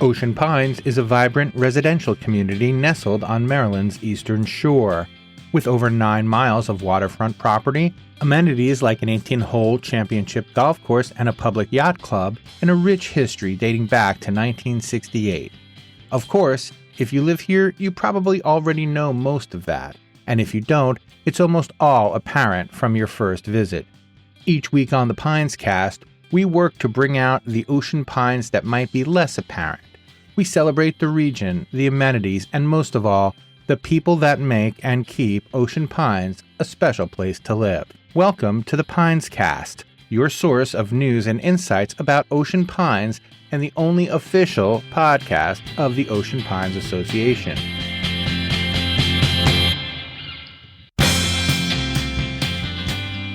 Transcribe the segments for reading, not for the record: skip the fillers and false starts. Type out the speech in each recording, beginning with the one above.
Ocean Pines is a vibrant residential community nestled on Maryland's eastern shore. With over 9 miles of waterfront property, amenities like an 18-hole championship golf course and a public yacht club, and a rich history dating back to 1968. Of course, if you live here, you probably already know most of that. And if you don't, it's almost all apparent from your first visit. Each week on the Pines Cast, we work to bring out the ocean pines that might be less apparent. We celebrate the region, the amenities, and most of all, the people that make and keep Ocean Pines a special place to live. Welcome to the Pines Cast, your source of news and insights about Ocean Pines and the only official podcast of the Ocean Pines Association.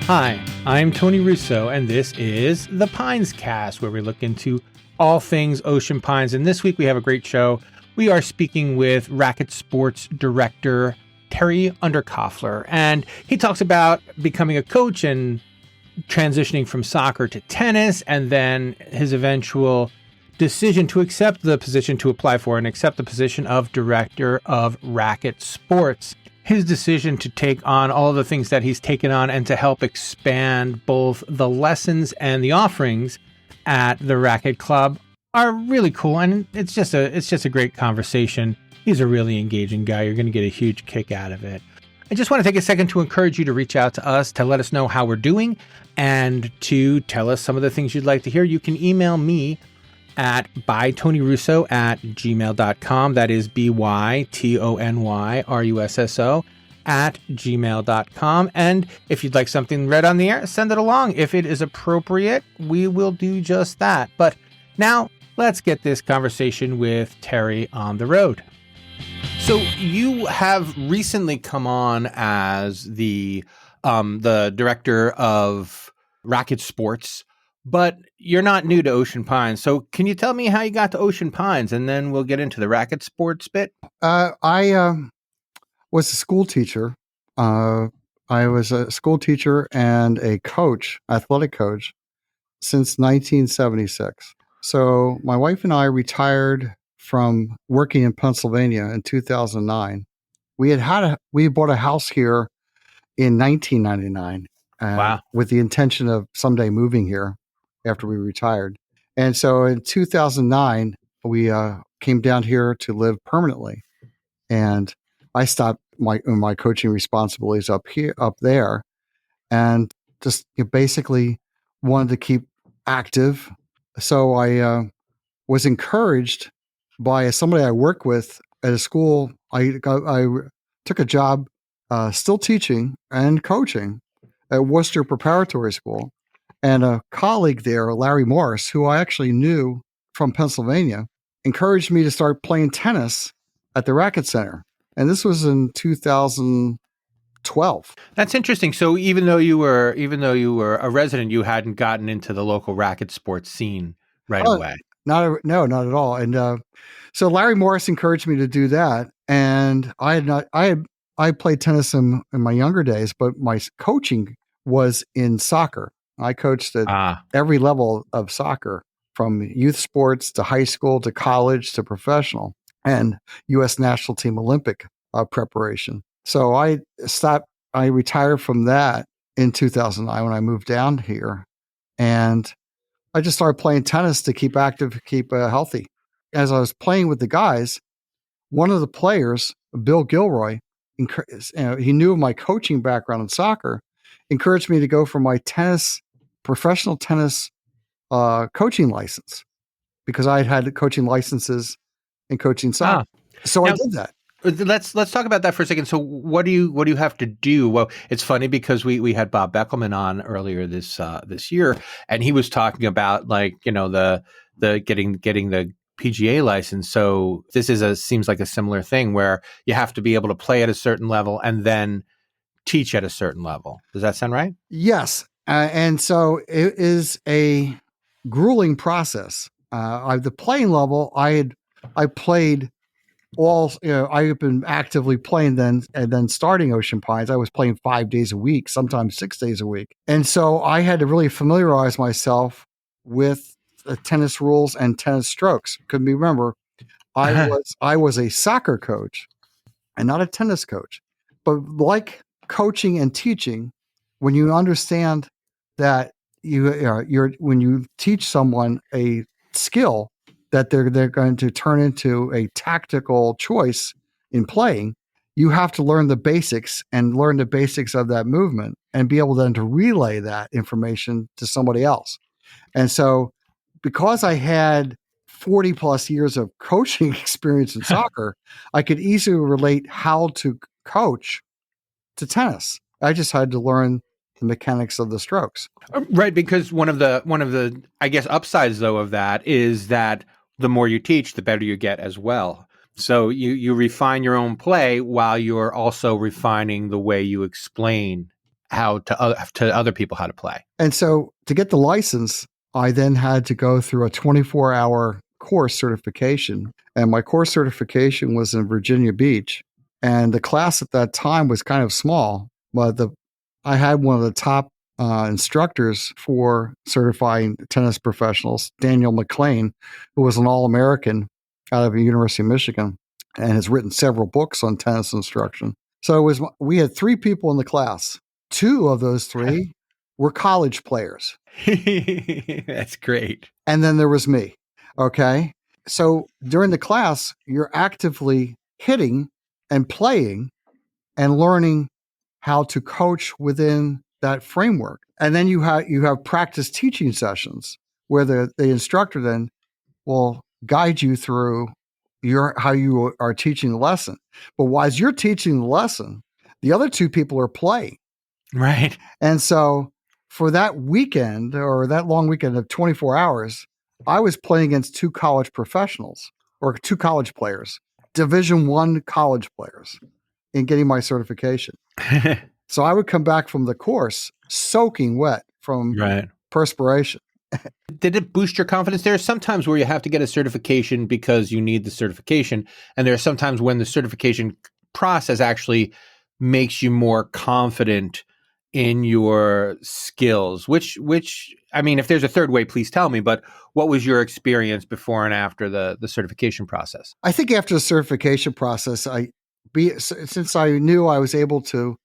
Hi, I'm Tony Russo, and this is the Pines Cast, where we look into all things Ocean Pines. And this week we have a great show. We are speaking with Racket Sports Director Terry Underkoffler, and he talks about becoming a coach and transitioning from soccer to tennis, and then his eventual decision to accept the position to apply for and accept the position of Director of Racket Sports. His decision to take on all of the things that he's taken on and to help expand both the lessons and the offerings at the Racket Club are really cool, and it's just a great conversation. He's a really engaging guy. You're going to get a huge kick out of it. I just want to take a second to encourage you to reach out to us to let us know how we're doing and to tell us some of the things you'd like to hear. You can email me at bytonyrusso@gmail.com. That is bytonyrusso@gmail.com. And if you'd like something read on the air, send it along. If it is appropriate, we will do just that. But now, let's get this conversation with Terry on the road. So you have recently come on as the director of Racket Sports, but you're not new to Ocean Pines. So can you tell me how you got to Ocean Pines, and then we'll get into the Racket Sports bit? I was a school teacher. I was a school teacher and a coach, athletic coach, since 1976. So my wife and I retired from working in Pennsylvania in 2009. We bought a house here in 1999. Wow. With the intention of someday moving here after we retired. And so in 2009, we came down here to live permanently. And I stopped my coaching responsibilities up there, and just basically wanted to keep active. So I was encouraged by somebody I work with at a school. I took a job still teaching and coaching at Worcester Preparatory School. And a colleague there, Larry Morris, who I actually knew from Pennsylvania, encouraged me to start playing tennis at the Racket Center. And this was in 2012. That's interesting. So even though you were a resident, you hadn't gotten into the local racket sports scene right away. No, not at all. And so Larry Morris encouraged me to do that. And I played tennis in my younger days, but my coaching was in soccer. I coached at every level of soccer, from youth sports to high school to college to professional, and U.S. national team Olympic preparation. So I retired from that in 2009 when I moved down here, and I just started playing tennis to keep active, keep healthy. As I was playing with the guys, one of the players, Bill Gilroy, he knew of my coaching background in soccer, encouraged me to go for my professional tennis coaching license, because I had coaching licenses in coaching soccer. So I did that. Let's talk about that for a second. So what do you have to do? Well, it's funny because we had Bob Beckelman on earlier this year, and he was talking about, like, the getting the PGA license. So this seems like a similar thing where you have to be able to play at a certain level and then teach at a certain level. Does that sound right? Yes. And so it is a grueling process. The playing level, I played I've been actively playing then, and then starting Ocean Pines, I was playing 5 days a week, sometimes 6 days a week. And so I had to really familiarize myself with tennis rules and tennis strokes. Could be remember, I was a soccer coach and not a tennis coach. But like coaching and teaching, when you understand that you're when you teach someone a skill that they're going to turn into a tactical choice in playing, you have to learn the basics and learn the basics of that movement and be able then to relay that information to somebody else. And so because I had 40 plus years of coaching experience in soccer, I could easily relate how to coach to tennis. I just had to learn the mechanics of the strokes. Right, because one of the I guess upsides though of that is that the more you teach, the better you get as well. So you refine your own play while you're also refining the way you explain how to other people how to play. And so to get the license, I then had to go through a 24-hour course certification. And my course certification was in Virginia Beach. And the class at that time was kind of small, but I had one of the top instructors for certifying tennis professionals, Daniel McLean, who was an All-American out of the University of Michigan and has written several books on tennis instruction. So we had 3 people in the class. 2 of those 3 were college players. That's great. And then there was me. Okay. So during the class, you're actively hitting and playing and learning how to coach within that framework. And then you have practice teaching sessions where the instructor then will guide you through how you are teaching the lesson. But while you're teaching the lesson, the other 2 people are playing. Right. And so for that weekend or that long weekend of 24 hours, I was playing against 2 college professionals or 2 college players, Division I college players, in getting my certification. So I would come back from the course soaking wet from perspiration. Did it boost your confidence? There are some times where you have to get a certification because you need the certification. And there are some times when the certification process actually makes you more confident in your skills, which, I mean, if there's a third way, please tell me, but what was your experience before and after the certification process? I think after the certification process, since I knew I was able to,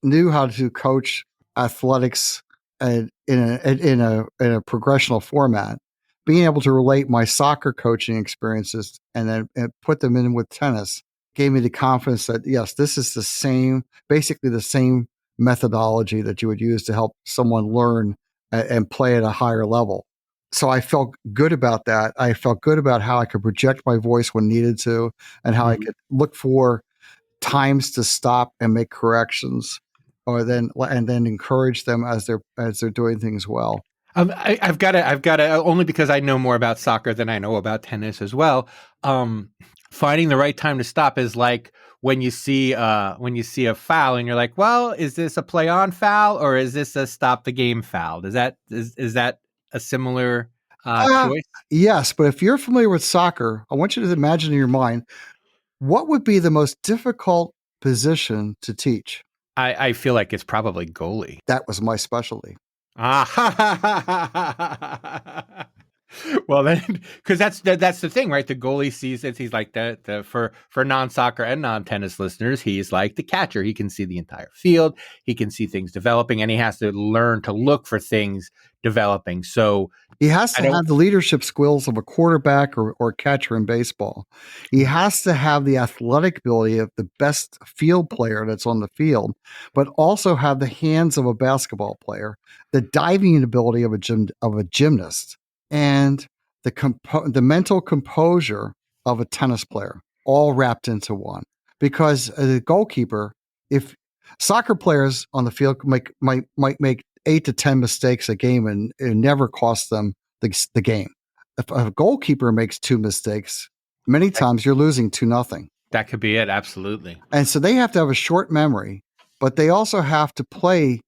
knew how to coach athletics in a progressional format, being able to relate my soccer coaching experiences and then put them in with tennis gave me the confidence that, yes, this is basically the same methodology that you would use to help someone learn and play at a higher level. So I felt good about that. I felt good about how I could project my voice when needed to, and how I could look for times to stop and make corrections, and then encourage them as they're doing things well. I've got to only because I know more about soccer than I know about tennis as well. Finding the right time to stop is like when you see a foul and you're like, well, is this a play on foul or is this a stop the game foul? Is that a similar choice? Yes, but if you're familiar with soccer, I want you to imagine in your mind, what would be the most difficult position to teach? I feel like it's probably goalie. That was my specialty. Well, then, because that's the thing, right? The goalie sees it. He's like for non-soccer and non-tennis listeners, he's like the catcher. He can see the entire field. He can see things developing, and he has to learn to look for things developing. So he has to have the leadership skills of a quarterback or catcher in baseball. He has to have the athletic ability of the best field player that's on the field, but also have the hands of a basketball player, the diving ability of a gymnast, and the mental composure of a tennis player, all wrapped into one. Because as a goalkeeper, if soccer players on the field might make 8 to 10 mistakes a game and it never costs them the game. If a goalkeeper makes 2 mistakes, many times you're losing 2-0. That could be it. Absolutely. And so they have to have a short memory, but they also have to play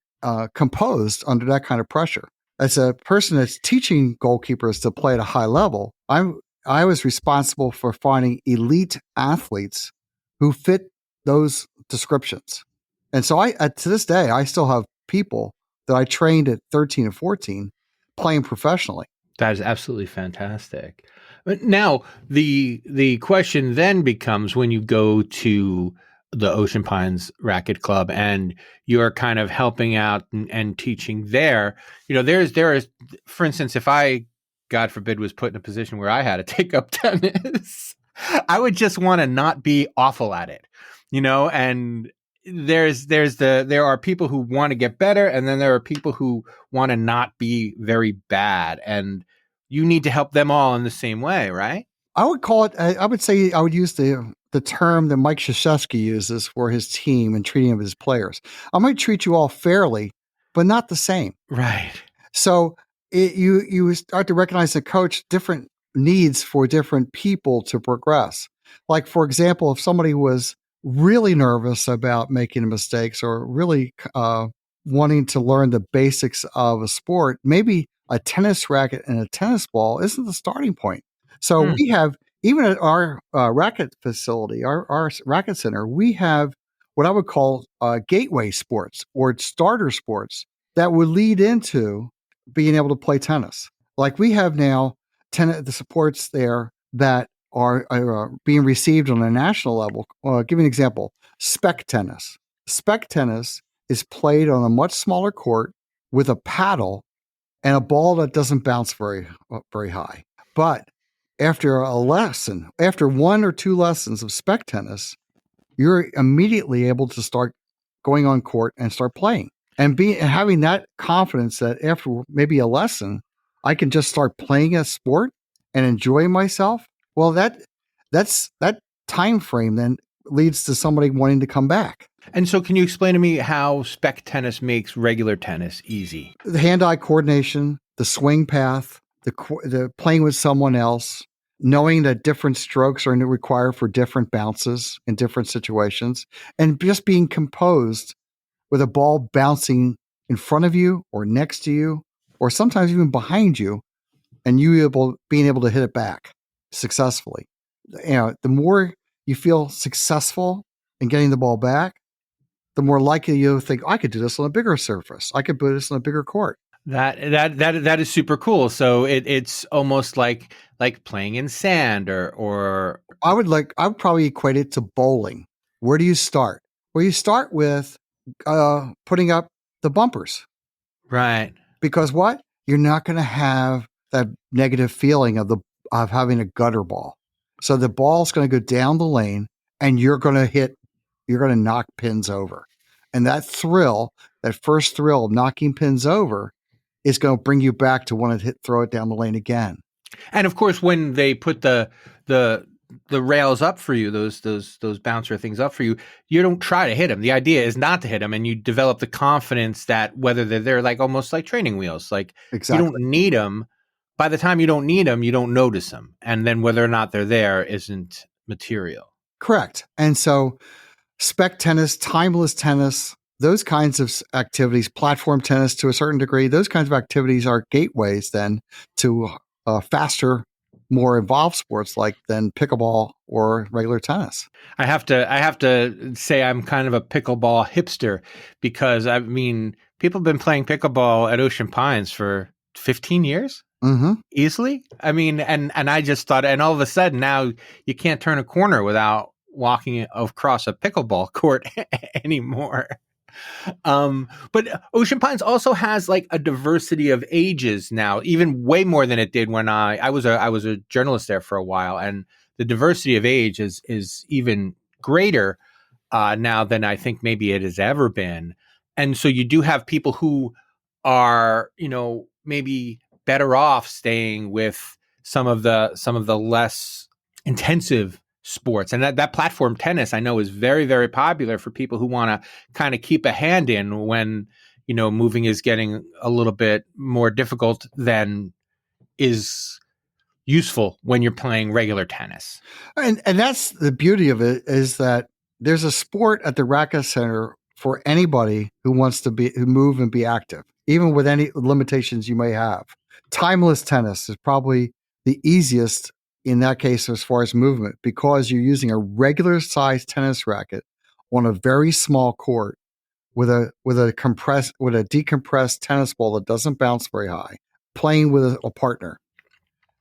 composed under that kind of pressure. As a person that's teaching goalkeepers to play at a high level, I was responsible for finding elite athletes who fit those descriptions. And so to this day, I still have people that I trained at 13 and 14 playing professionally. That is absolutely fantastic. But now the question then becomes when you go to the Ocean Pines Racquet Club and you're kind of helping out and teaching there, there is, for instance, if I, God forbid, was put in a position where I had to take up tennis, I would just want to not be awful at it, and there are people who want to get better, and then there are people who want to not be very bad, and you need to help them all in the same way, right? I would call it. I would say I would use the term that Mike Krzyzewski uses for his team and treating of his players. I might treat you all fairly, but not the same. Right. So you start to recognize the coach different needs for different people to progress. Like, for example, if somebody was really nervous about making mistakes or really wanting to learn the basics of a sport, maybe a tennis racket and a tennis ball isn't the starting point. So we have, even at our racket facility, our racket center, we have what I would call gateway sports or starter sports that would lead into being able to play tennis. Like we have now the supports there that are being received on a national level. Give you an example: spec tennis. Spec tennis is played on a much smaller court with a paddle and a ball that doesn't bounce very high. But after after one or two lessons of spec tennis, you're immediately able to start going on court and start playing. And having that confidence that after maybe a lesson, I can just start playing a sport and enjoy myself. Well, that time frame then leads to somebody wanting to come back. And so, can you explain to me how spec tennis makes regular tennis easy? The hand-eye coordination, the swing path, the playing with someone else, knowing that different strokes are required for different bounces in different situations, and just being composed with a ball bouncing in front of you or next to you, or sometimes even behind you, and being able to hit it back successfully. The more you feel successful in getting the ball back, the more likely you'll think, I could do this on a bigger surface. I could put this on a bigger court. That is super cool. So it's almost like playing in sand or I would probably equate it to bowling. Where do you start? Well, you start with putting up the bumpers. Right. Because what? You're not going to have that negative feeling of having a gutter ball. So the ball's going to go down the lane and you're going to knock pins over. And that first thrill of knocking pins over is going to bring you back to want to throw it down the lane again. And of course, when they put the rails up for you, those bouncer things up for you, you don't try to hit them. The idea is not to hit them, and you develop the confidence that whether they're there, like almost like training wheels, like exactly. You don't need them. By the time you don't need them, you don't notice them, and then whether or not they're there isn't material. Correct. And so, spec tennis, timeless tennis, those kinds of activities, platform tennis to a certain degree, those kinds of activities are gateways then to faster, more involved sports than pickleball or regular tennis. I have to say I'm kind of a pickleball hipster because I mean people have been playing pickleball at Ocean Pines for 15 years. Mm-hmm. Easily. I mean, and I just thought, and all of a sudden now you can't turn a corner without walking across a pickleball court anymore. But Ocean Pines also has like a diversity of ages now, even way more than it did when I was a journalist there for a while, and the diversity of age is even greater now than I think maybe it has ever been. And so you do have people who are, maybe better off staying with some of the less intensive sports. And that platform tennis I know is very, very popular for people who want to kind of keep a hand in when, moving is getting a little bit more difficult than is useful when you're playing regular tennis. And that's the beauty of it, is that there's a sport at the Racket Center for anybody who wants to move and be active, even with any limitations you may have. Timeless tennis is probably the easiest in that case as far as movement, because you're using a regular sized tennis racket on a very small court with a decompressed tennis ball that doesn't bounce very high, playing with a partner.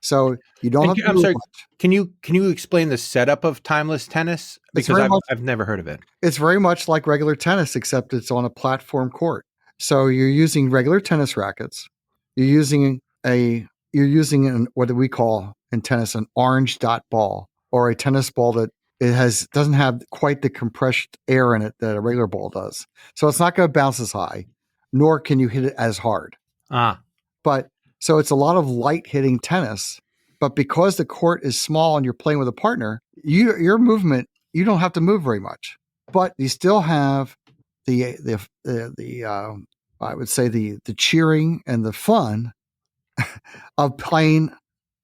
So you don't And have to I'm move sorry, much. can you explain the setup of timeless tennis? It's Because very much I've never heard of it. it's very much like regular tennis, except it's on a platform court. So you're using regular tennis rackets. You're using what do we call in tennis an orange dot ball, or a tennis ball that it doesn't have quite the compressed air in it that a regular ball does. So it's not going to bounce as high, nor can you hit it as hard. Ah, But so it's a lot of light hitting tennis. But because the court is small and you're playing with a partner, your movement, you don't have to move very much. But you still have the I would say the cheering and the fun of playing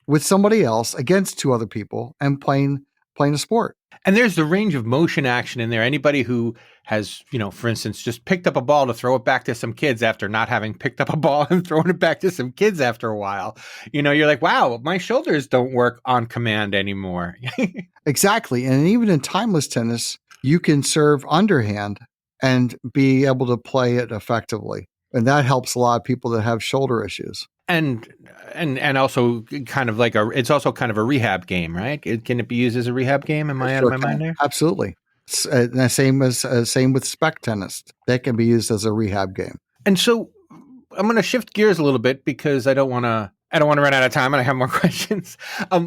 with somebody else against two other people and playing a sport. and there's the range of motion action in there. Anybody who has, for instance, just picked up a ball to throw it back to some kids after not having picked up a ball and thrown it back to some kids after a while, you're like, wow, my shoulders don't work on command anymore. Exactly. And even in timeless tennis, you can serve underhand and be able to play it effectively. And that helps a lot of people that have shoulder issues. and and also kind of like it's also kind of a rehab game, right? Can it be used as a rehab game? Am It I out of sure my mind can. there? Absolutely. Same with spec tennis. That can be used as a rehab game. And so I'm going to shift gears a little bit because I don't want to run out of time and I have more questions.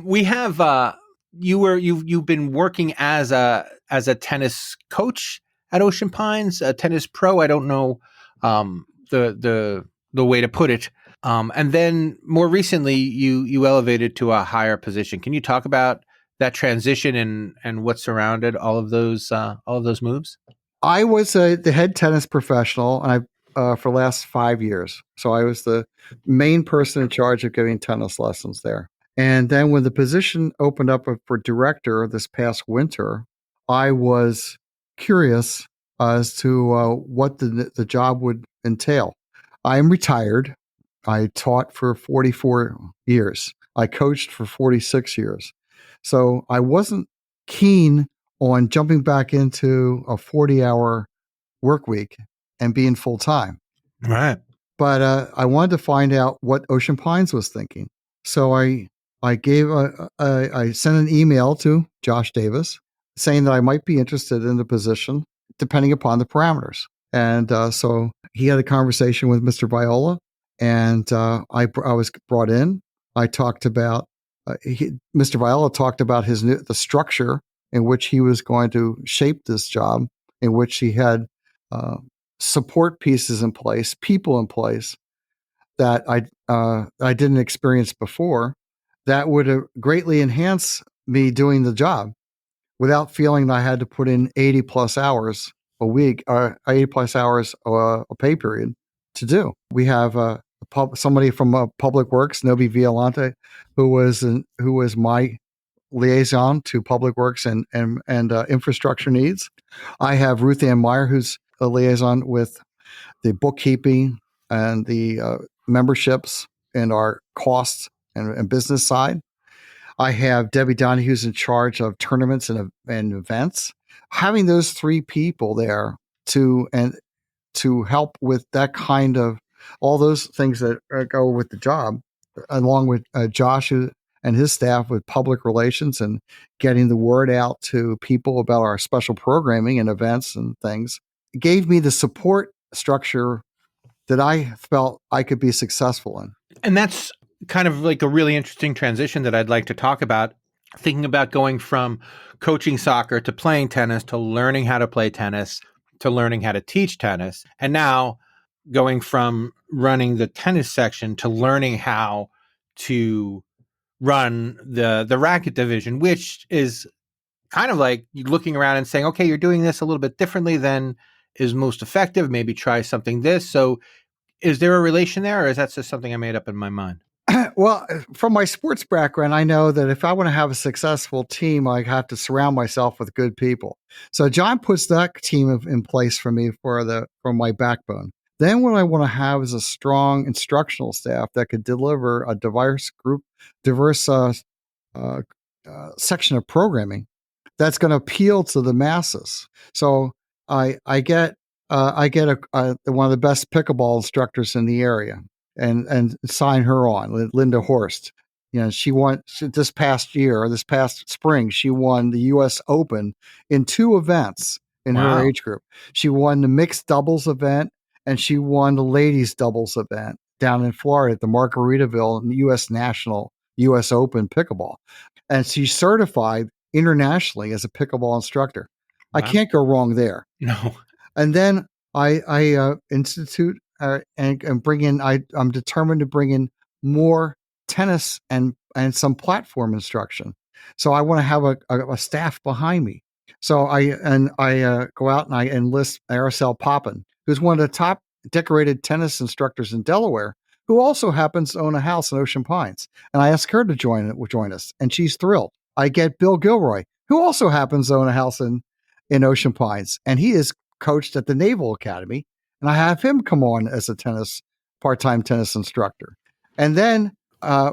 We have you've been working as a tennis coach at Ocean Pines, a tennis pro. I don't know the way to put it. And then more recently, you elevated to a higher position. Can you talk about that transition and what surrounded all of those moves? I was the head tennis professional, and I for the last 5 years. So I was the main person in charge of giving tennis lessons there. And then when the position opened up for director this past winter, I was curious as to what the job would entail. I am retired. I taught for 44 years. I coached for 46 years. So I wasn't keen on jumping back into a 40-hour work week and being full time. Right. But I wanted to find out what Ocean Pines was thinking. So I sent an email to Josh Davis saying that I might be interested in the position depending upon the parameters. And so he had a conversation with Mr. Viola, and I was brought in. I talked about Mr. Viola talked about the structure in which he was going to shape this job, in which he had uh, support pieces in place, people in place that I didn't experience before, that would greatly enhance me doing the job without feeling that I had to put in 80 plus hours a week or 80 plus hours a pay period to do. We have somebody from Public Works, Nobi Violante, who was my liaison to Public Works and infrastructure needs. I have Ruth Ann Meyer, who's a liaison with the bookkeeping and the memberships and our costs and business side. I have Debbie Donahue, who's in charge of tournaments and events. Having those three people there to help with that kind of all those things that go with the job, along with Josh and his staff with public relations and getting the word out to people about our special programming and events and things, gave me the support structure that I felt I could be successful in. And that's kind of like a really interesting transition that I'd like to talk about. Thinking about going from coaching soccer to playing tennis to learning how to play tennis to learning how to teach tennis. And now going from running the tennis section to learning how to run the racket division, which is kind of like looking around and saying, okay, you're doing this a little bit differently than is most effective. Maybe try something this. So is there a relation there, or is that just something I made up in my mind? Well, from my sports background, I know that if I want to have a successful team, I have to surround myself with good people. So John puts that team in place for me for my backbone. Then what I want to have is a strong instructional staff that could deliver a diverse section of programming that's going to appeal to the masses. So I get one of the best pickleball instructors in the area and sign her on, Linda Horst. She won this past year or this past spring. She won the U.S. Open in 2 events in her Wow. age group. She won the mixed doubles event and she won the ladies doubles event down in Florida at the Margaritaville U.S. Open pickleball. And she's certified internationally as a pickleball instructor. I Wow. can't go wrong there. No. And then I institute and bring in. I'm determined to bring in more tennis and some platform instruction. So I want to have a staff behind me. So I go out and I enlist Araceli Poppin, who's one of the top decorated tennis instructors in Delaware, who also happens to own a house in Ocean Pines. And I asked her to join us, and she's thrilled. I get Bill Gilroy, who also happens to own a house in Ocean Pines, and he is coached at the Naval Academy, and I have him come on as a part-time tennis instructor. And then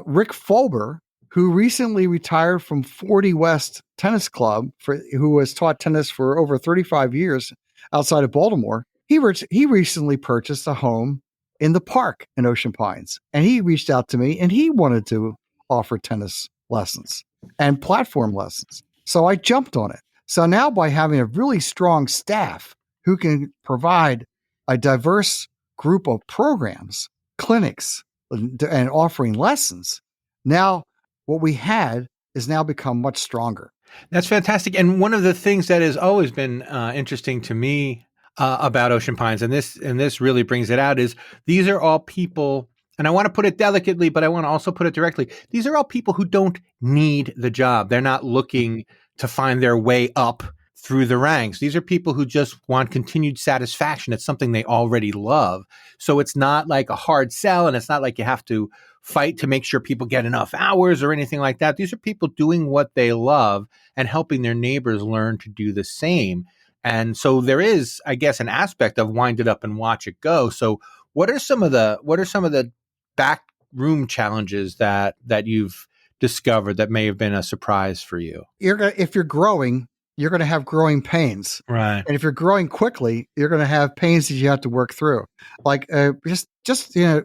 Rick Fulber, who recently retired from 40 West Tennis Club, who has taught tennis for over 35 years outside of Baltimore, he recently purchased a home in the park in Ocean Pines, and he reached out to me, and he wanted to offer tennis lessons and platform lessons. So I jumped on it. So now by having a really strong staff who can provide a diverse group of programs, clinics, and offering lessons, now what we had is now become much stronger. That's fantastic. And one of the things that has always been interesting to me about Ocean Pines, and this really brings it out, is these are all people, and I want to put it delicately, but I want to also put it directly. These are all people who don't need the job. They're not looking to find their way up through the ranks. These are people who just want continued satisfaction. It's something they already love. So it's not like a hard sell, and it's not like you have to fight to make sure people get enough hours or anything like that. These are people doing what they love and helping their neighbors learn to do the same. And so there is, I guess, an aspect of wind it up and watch it go. So what are some of the back room challenges that you've discovered that may have been a surprise for you? If you're growing, you're going to have growing pains. Right. And if you're growing quickly, you're going to have pains that you have to work through. Like just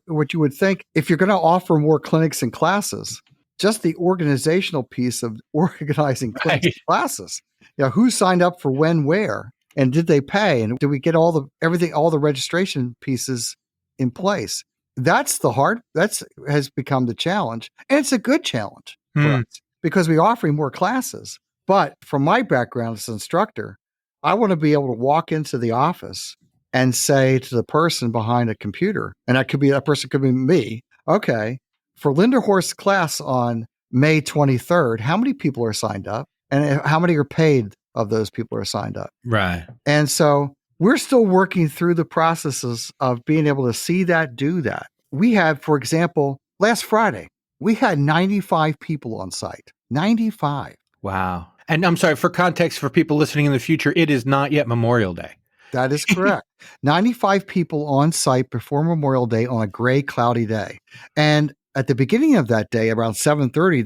what you would think, if you're going to offer more clinics and classes, just the organizational piece of organizing clinics and classes. Who signed up for when, where, and did they pay? And did we get all the registration pieces in place? That has become the challenge. And it's a good challenge for us because we're offering more classes. But from my background as an instructor, I want to be able to walk into the office and say to the person behind a computer, and that person could be me, okay, for Linda Horst's class on May 23rd, how many people are signed up? And how many are paid of those people are signed up? Right. And so we're still working through the processes of being able to see that, do that. We had, for example, last Friday, we had 95 people on site. 95. Wow. And I'm sorry, for context, for people listening in the future, it is not yet Memorial Day. That is correct. 95 people on site before Memorial Day on a gray, cloudy day. And at the beginning of that day, around 7:30,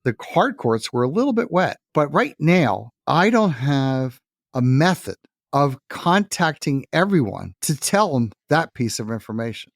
the hard courts were a little bit wet. But right now, I don't have a method of contacting everyone to tell them that piece of information.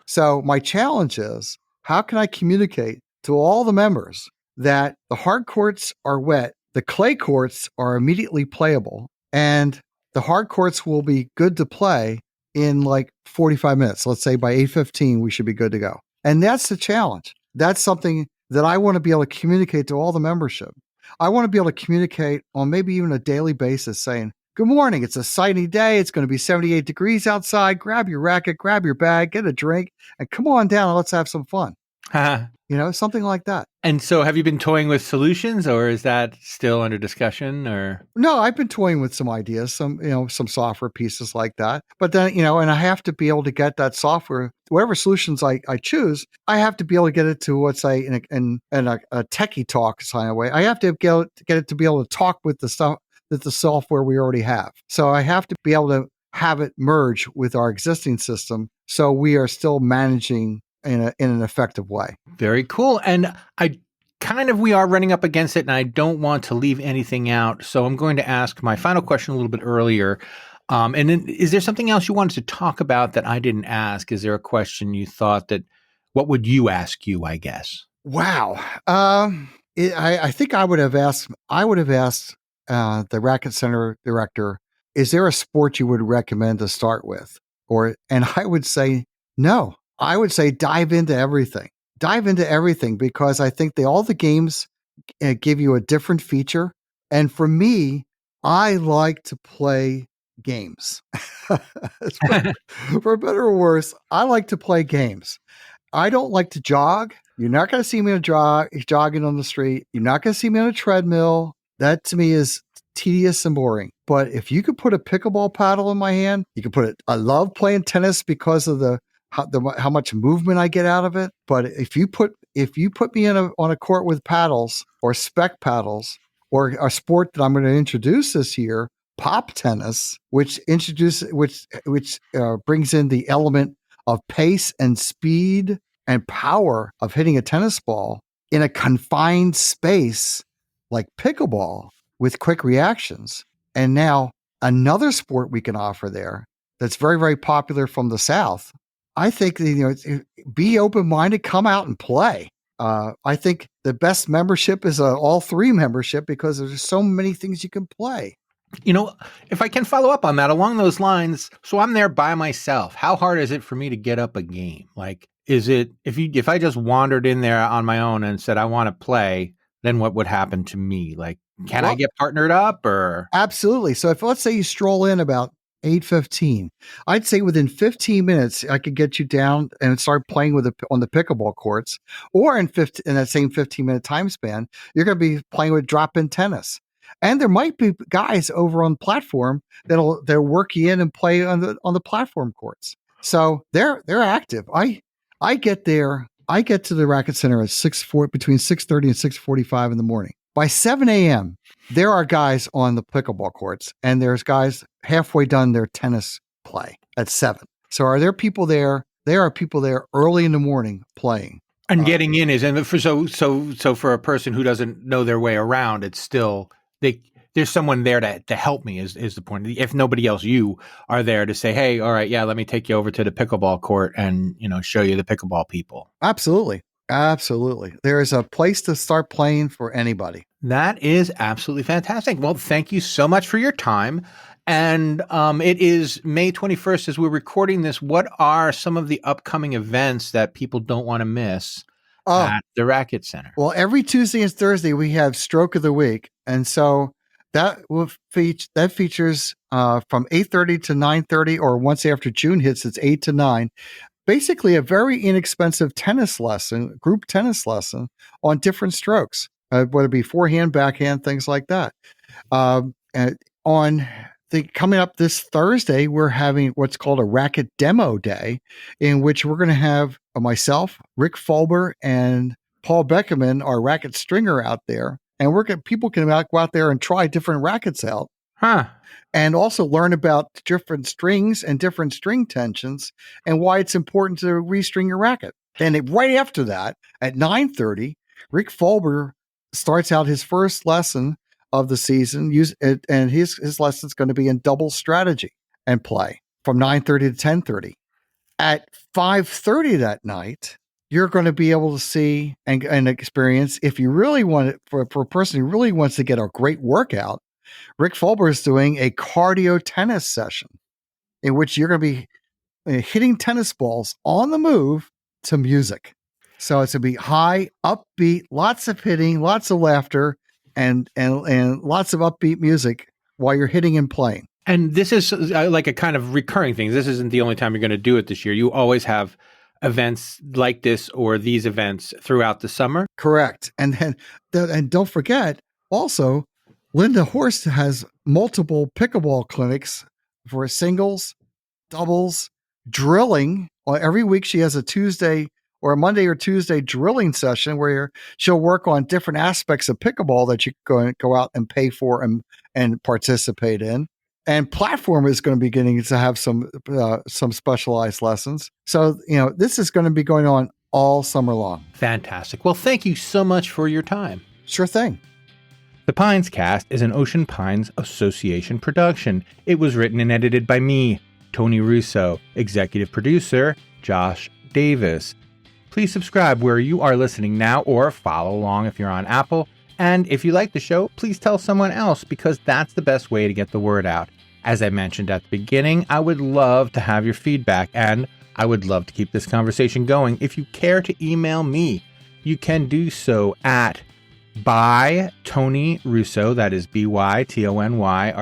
So my challenge is, how can I communicate to all the members that the hard courts are wet, the clay courts are immediately playable, and the hard courts will be good to play in like 45 minutes. Let's say by 8:15, we should be good to go. And that's the challenge. That's something that I want to be able to communicate to all the membership. I want to be able to communicate on maybe even a daily basis saying, good morning, it's a sunny day. It's going to be 78 degrees outside. Grab your racket, grab your bag, get a drink, and come on down and let's have some fun. Something like that. And so have you been toying with solutions, or is that still under discussion? Or no, I've been toying with some ideas, some software pieces like that. But then, and I have to be able to get that software, whatever solutions I choose, I have to be able to get it to, let's say, in a techie talk kind of way. I have to get it to be able to talk with the stuff that the software we already have. So I have to be able to have it merge with our existing system, so we are still managing in an effective way. Very cool. And we are running up against it, and I don't want to leave anything out. So I'm going to ask my final question a little bit earlier. And then, is there something else you wanted to talk about that I didn't ask? Is there a question you thought what would you ask you, I guess? Wow. I think I would have asked. The Racket Center director, "Is there a sport you would recommend to start with?" And I would say no. I would say dive into everything. Dive into everything because I think all the games give you a different feature. And for me, I like to play games. For better or worse, I like to play games. I don't like to jog. You're not going to see me jogging on the street. You're not going to see me on a treadmill. That to me is tedious and boring. But if you could put a pickleball paddle in my hand, you could put it. I love playing tennis because of how much movement I get out of it. But if you put me on a court with paddles or spec paddles or a sport that I'm going to introduce this year, pop tennis, which brings in the element of pace and speed and power of hitting a tennis ball in a confined space like pickleball with quick reactions. And now another sport we can offer there that's very, very popular from the South. I think, be open-minded, come out and play. I think the best membership is all three membership because there's so many things you can play. If I can follow up on that along those lines, so I'm there by myself. How hard is it for me to get up a game? Like, is it if I just wandered in there on my own and said I want to play, then what would happen to me? Like, can I get partnered up or? Absolutely. So if let's say you stroll in about 8:15, I'd say within 15 minutes I could get you down and start playing on the pickleball courts, or in that same 15-minute time span, you're going to be playing with drop-in tennis. And there might be guys over on platform they'll work you in and play on the platform courts. So they're active. I get there. I get to the Racket Center at between 6:30 and 6:45 in the morning. By 7 a.m., there are guys on the pickleball courts, and there's guys halfway done their tennis play at 7. So are there people there? There are people there early in the morning playing. And getting in so for a person who doesn't know their way around, it's still there's someone there to help me is the point. If nobody else, you are there to say, hey, all right, yeah, let me take you over to the pickleball court and, show you the pickleball people. Absolutely. Absolutely. There is a place to start playing for anybody. That is absolutely fantastic. Well, thank you so much for your time. And it is May 21st as we're recording this. What are some of the upcoming events that people don't want to miss at the Racket Center? Well, every Tuesday and Thursday we have Stroke of the Week. And so that features from 8:30 to 9:30, or once after June hits, it's 8 to 9. Basically, a very inexpensive group tennis lesson on different strokes, whether it be forehand, backhand, things like that. Coming up this Thursday, we're having what's called a Racket Demo Day, in which we're going to have myself, Rick Fulber, and Paul Beckerman, our racket stringer, out there. And people can go out there and try different rackets out. And also learn about different strings and different string tensions and why it's important to restring your racket. And right after that, at 9:30, Rick Fulber starts out his first lesson of the season, and his lesson is going to be in double strategy and play from 9:30 to 10:30. At 5:30 that night, you're going to be able to see and experience, if you really want it, for a person who really wants to get a great workout, Rick Fulber is doing a cardio tennis session in which you're going to be hitting tennis balls on the move to music. So it's going to be high, upbeat, lots of hitting, lots of laughter, and lots of upbeat music while you're hitting and playing. And this is like a kind of recurring thing. This isn't the only time you're going to do it this year. You always have events like this or these events throughout the summer. Correct. And don't forget, also, Linda Horst has multiple pickleball clinics for singles, doubles, drilling. Every week she has a Tuesday or a Monday or Tuesday drilling session where she'll work on different aspects of pickleball that you can go out and pay for and participate in. And platform is going to be beginning to have some specialized lessons. So, this is going to be going on all summer long. Fantastic. Well, thank you so much for your time. Sure thing. The Pines Cast is an Ocean Pines Association production. It was written and edited by me, Tony Russo, executive producer, Josh Davis. please subscribe where you are listening now or follow along if you're on Apple. And if you like the show, please tell someone else because that's the best way to get the word out. As I mentioned at the beginning, I would love to have your feedback and I would love to keep this conversation going. If you care to email me, you can do so at bytonyrusso, that is BYTONYRUSSO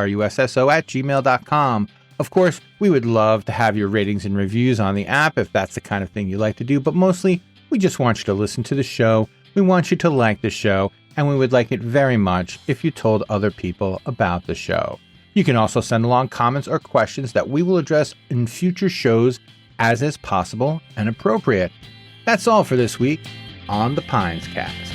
@gmail.com. Of course, we would love to have your ratings and reviews on the app if that's the kind of thing you like to do, but mostly we just want you to listen to the show. We want you to like the show, and we would like it very much if you told other people about the show. You can also send along comments or questions that we will address in future shows as is possible and appropriate. That's all for this week on the Pines Cast.